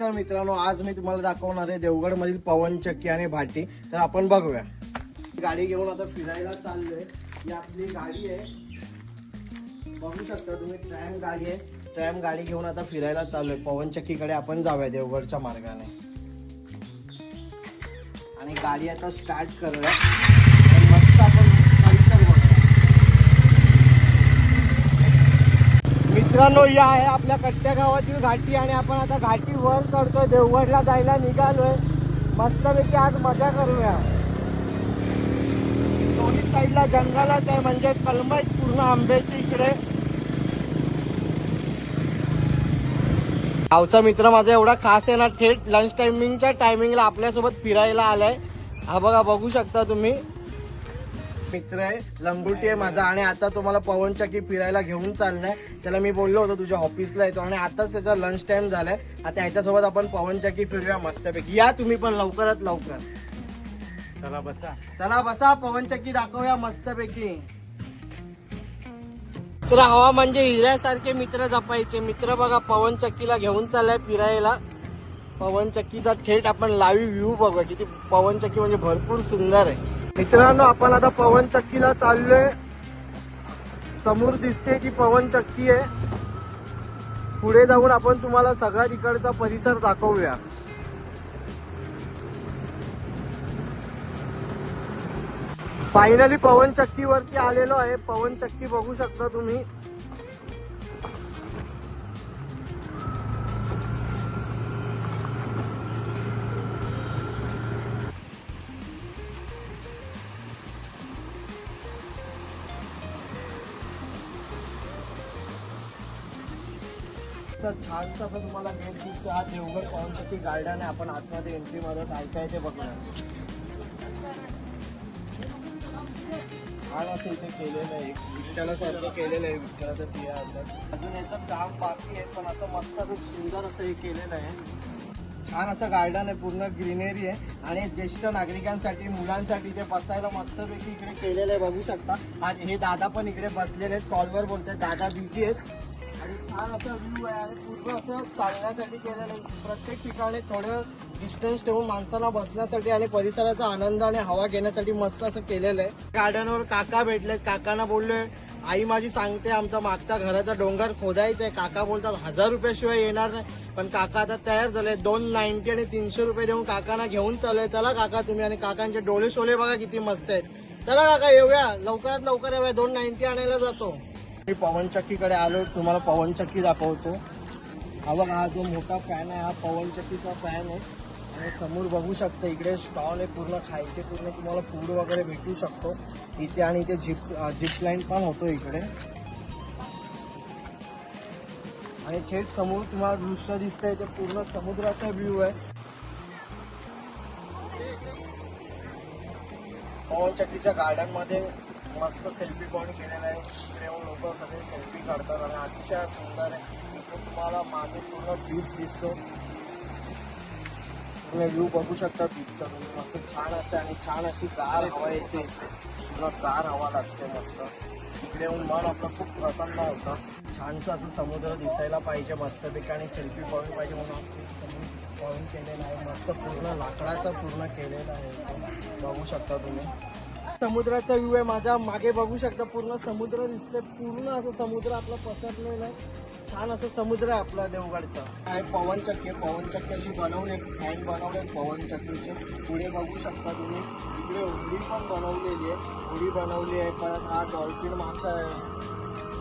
नमस्कार मित्रांनो, आज मी तुम्हाला दाखवणार आहे देवगड मधील पवन चक्की आणि भाटी. तर आपण बघूया. गाडी घेऊन आता फिरायला चाललोय. ही आपली गाडी आहे, बघू शकता तुम्ही. ट्रॅम गाडी आहे. ट्रॅम गाडी घेऊन आता फिरायला चाललोय. पवन चक्कीकडे आपण जाऊया देवगडच्या मार्गाने. आणि गाडी आता स्टार्ट करूया. मस्त आपण मित्रांनो, या आहे आपल्या कट्ट्या गावातील घाटी आणि आपण आता घाटी वर चढतोय. देवगडला जायला निघालोय. मस्तपैकी आज मजा करूया. दोन्ही साईडला जंगलाच आहे, म्हणजे कलमच पूर्ण आंब्याची इकडे. गावचा मित्र माझा एवढा खास आहे ना, थेट लंच टायमिंगच्या टायमिंगला आपल्यासोबत फिरायला आलाय. हा बघा, बघू शकता तुम्ही. मित्र आहे, लंगोटी आहे माझा. आणि आता तुम्हाला पवन चक्की फिरायला घेऊन चाललाय. त्याला मी बोललो होतो तुझ्या ऑफिसला येतो, आणि आताच त्याचा लंच टाइम झालाय. आता ह्याच्यासोबत आपण पवन चक्की फिरूया मस्तपैकी. या तुम्ही पण लवकरात लवकर. चला बसा. चला बसा, पवन चक्की दाखवूया मस्तपैकी. तर हवा म्हणजे हिऱ्यासारखे मित्र जपायचे. मित्र बघा पवन चक्कीला घेऊन चाललाय फिरायला. पवन चक्कीचा थेट आपण लाईव्ह व्ह्यू बघूया. किती पवन चक्की म्हणजे भरपूर सुंदर आहे. मित्रांनो, आपण आता पवन चक्कीला चाललोय. समोर दिसते ती पवन चक्की आहे. पुढे जाऊन आपण तुम्हाला सगळा तिकडचा परिसर दाखवूया. फायनली पवन चक्की वरती आलेलो आहे. पवन चक्की बघू शकता तुम्ही. छानसा असं तुम्हाला गेट दिसतो. हा देवगड पवन चक्की गार्डन आहे. आपण आतमध्ये एंट्री मध्ये काय काय ते बघूया. छान असं इथे केलेलं आहे. विठ्ठलासारखं केलेलं आहे. विठ्ठलाचं पिया असं. अजून याचं काम बाकी आहे, पण असं मस्त असं सुंदर असं हे केलेलं आहे. छान असं गार्डन आहे. पूर्ण ग्रीनरी आहे. आणि ज्येष्ठ नागरिकांसाठी, मुलांसाठी ते बसायला मस्तपैकी इकडे केलेलं आहे. बघू शकता. आज हे दादा पण इकडे बसलेले आहेत. कॉलवर बोलतात. दादा बिझी आहेत. आणि छान असं व्ह्यू आहे. आणि पूर्ण असं चालण्यासाठी केलेलं आहे. प्रत्येक ठिकाणी थोडं डिस्टन्स ठेवून माणसांना बसण्यासाठी आणि परिसराचा आनंद आणि हवा घेण्यासाठी मस्त असं केलेलं आहे. गार्डनवर काका भेटलेत. काकांना बोललोय, आई माझी सांगते आमचा मागचा घराचा डोंगर खोदायचा आहे. काका बोलतात 1000 रुपयाशिवाय येणार नाही. पण काका आता तयार झाले. 290 आणि 300 रुपये देऊन काकांना घेऊन चालूय. चला काका तुम्ही. आणि काकांचे डोळे शोले बघा किती मस्त आहेत. चला काका येऊया, लवकरात लवकर येऊया. 290 आणायला जातो. मी पवन चक्कीकडे आलो. तुम्हाला पवन चक्की दाखवतो. हा बघा, हा जो मोठा फॅन आहे हा पवन चक्कीचा फॅन आहे. आणि समोर बघू शकता इकडे स्टॉल आहे. पूर्ण खायचे, पूर्ण तुम्हाला फूड वगैरे भेटू शकतो इथे. आणि इथे जिप लाईन पण होतो इकडे. आणि थेट समोर तुम्हाला दृश्य दिसतंय ते पूर्ण समुद्राचा व्ह्यू आहे. पवन चक्कीच्या गार्डन मध्ये मस्त सेल्फी पॉइंट केलेला आहे. इकडे येऊन लोक सगळे सेल्फी काढतात. आणि अतिशय सुंदर आहे. इकडे तुम्हाला मागे पूर्ण बीच दिसतो. तुम्ही व्ह्यू बघू शकता बीचचा. तुम्ही मस्त छान असं. आणि छान अशी गार हवा येते. पूर्ण गार हवा लागते मस्त. इकडे येऊन मन आपलं खूप प्रसन्न होतं. छानसं असं समुद्र दिसायला पाहिजे मस्तपैकी. आणि सेल्फी पॉईंट पाहिजे म्हणून पॉईंट केलेला आहे. मस्त पूर्ण लाकडाचा पूर्ण केलेला आहे. बघू शकता तुम्ही. समुद्राचा व्ह्यू आहे. माझ्या मागे बघू शकता पूर्ण समुद्र दिसते. पूर्ण असं समुद्र आपला पसरलेला आहे. छान असं समुद्र आहे आपला देवगडचा. आहे पवन चक्की. पवन चक्की अशी बनवले, फॅन बनवले पवन चक्कीचे. पुढे बघू शकता तुम्ही. इकडे होडी पण बनवलेली आहे. होडी बनवली आहे. परत हा डॉल्फिन मासा आहे.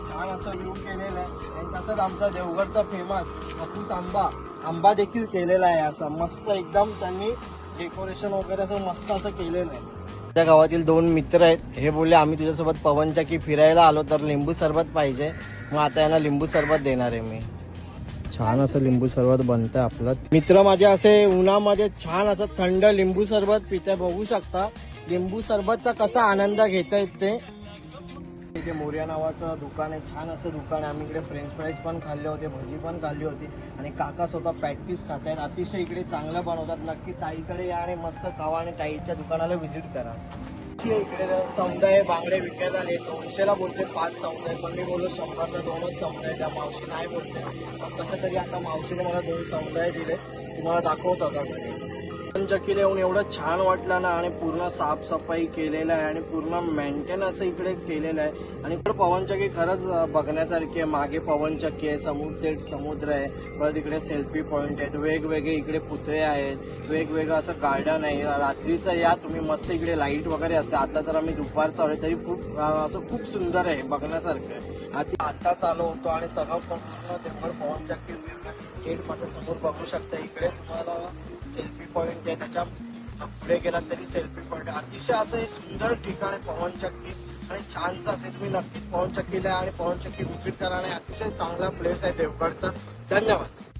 छान असं व्ह्यू केलेलं आहे. आणि तसंच आमचा देवगडचा फेमस हापूस आंबा देखील केलेला आहे. असं मस्त एकदम त्यांनी डेकोरेशन वगैरे असं मस्त असं केलेलं आहे. त्या गावातील 2 मित्र आहेत. हे बोलले आम्ही तुझ्यासोबत पवन चक्की फिरायला आलो, तर लिंबू सरबत पाहिजे. मग आता यांना लिंबू सरबत देणार आहे मी. छान असं लिंबू सरबत बनतंय आपलं. मित्र माझे असे उन्हामध्ये छान असं थंड लिंबू सरबत पिते. बघू शकता लिंबू सरबतचा कसा आनंद घेतायत ते. इथे मोर्या नावाचं दुकान आहे. छान असं दुकान आहे. आम्ही इकडे फ्रेंच फ्राईज पण खाल्ले होते, भजी पण खाल्ली होती. आणि काका स्वतः प्रॅक्टिस खात आहेत. अतिशय इकडे चांगलं बनवतात. नक्की ताईकडे या आणि मस्त खावा. आणि ताईच्या दुकानाला व्हिजिट करा. इकडे समुदाय बांगडे विकायला आले. 200ला बोलते 5 समुदाय. पण मी बोललो 100ला 2च समुदाय. त्या मावशी नाही बोलते. कसं तरी आता मावशीने मला 2 समुदाय दिले. तुम्हाला दाखवतो का पवनचक्कीला येऊन एवढं छान वाटलं ना आणि पूर्ण साफसफाई केलेलं आहे आणि पूर्ण मेंटेन असं इकडे केलेलं आहे आणि इकडे पवनचक्की खरंच बघण्यासारखी आहे. मागे पवनचक्की आहे, समुद्र आहे, परत इकडे सेल्फी पॉइंट आहेत, वेगवेगळे इकडे पुतळे आहेत, वेगवेगळं असं गार्डन आहे. रात्रीचं या तुम्ही मस्त इकडे लाईट वगैरे असते. आता तर आम्ही दुपारचं आलो तरी खूप असं खूप सुंदर आहे, बघण्यासारखं आहे. आता चालू होतो आणि सगळं पूर्ण देवगड पवनचक्की गेट माझ्या समोर बघू शकता. इकडे तुम्हाला सेल्फी पॉइंट आहे, त्याच्या पुढे गेलात तरी सेल्फी पॉइंट आहे. अतिशय असं हे सुंदर ठिकाण आहे पवनचक्की आणि छानसं असे तुम्ही नक्कीच पवनचक्कीला आणि पवनचक्की व्हिजिट करा आणि अतिशय चांगला प्लेस आहे देवगडचा. धन्यवाद.